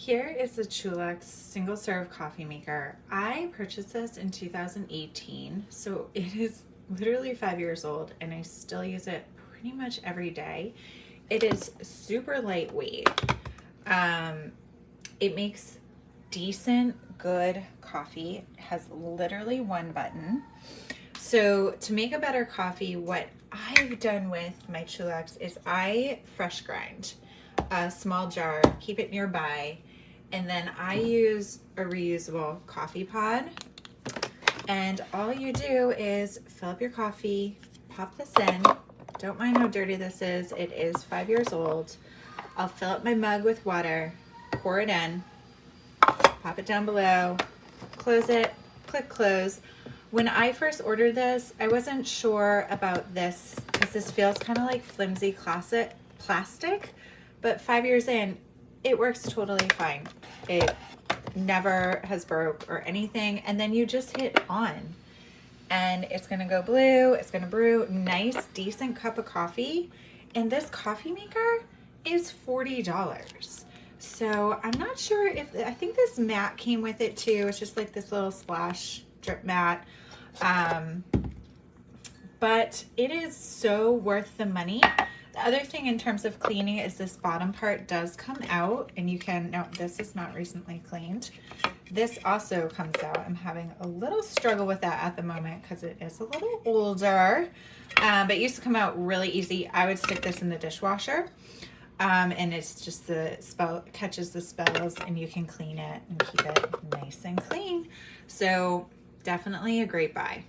Here is the CHULUX single serve coffee maker. I purchased this in 2018, so it is literally 5 years old and I still use it pretty much every day. It is super lightweight. It makes decent, good coffee. It has literally one button. So to make a better coffee, what I've done with my CHULUX is I fresh grind a small jar, keep it nearby, and then I use a reusable coffee pod. And all you do is fill up your coffee, pop this in. Don't mind how dirty this is. It is 5 years old. I'll fill up my mug with water, pour it in, pop it down below, close it, click close. When I first ordered this, I wasn't sure about this because this feels kind of like flimsy classic plastic, but 5 years in, it works totally fine. It never has broke or anything. And then you just hit on and it's gonna go blue, it's gonna brew nice, decent cup of coffee. And this coffee maker is $40. So I'm not sure if, I think this mat came with it too. It's just like this little splash drip mat. But it is so worth the money. The other thing in terms of cleaning is this bottom part does come out and you can, now this is not recently cleaned. This also comes out. I'm having a little struggle with that at the moment because it is a little older, but it used to come out really easy. I would stick this in the dishwasher and it's just the spell catches the spells and you can clean it and keep it nice and clean. So definitely a great buy.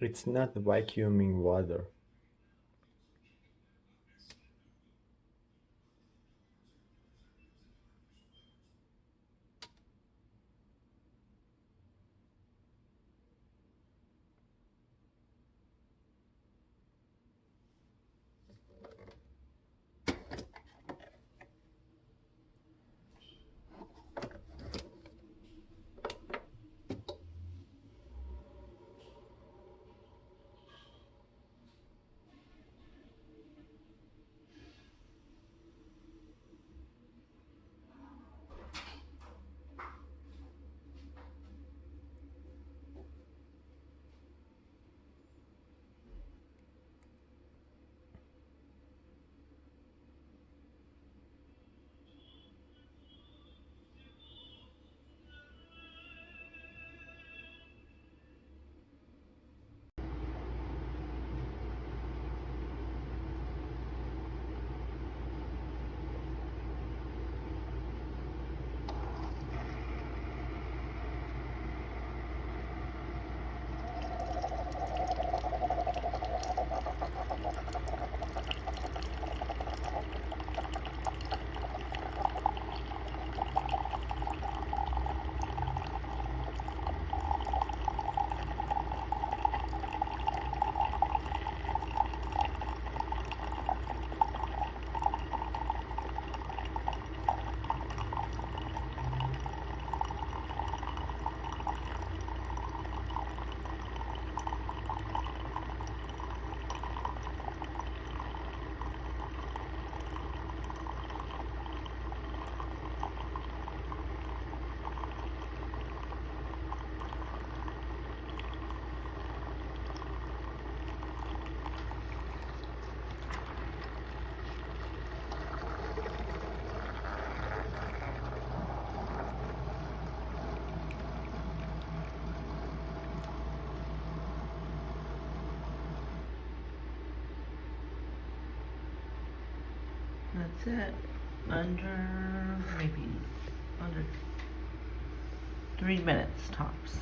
It's not vacuuming water. That's it. Maybe under 3 minutes tops.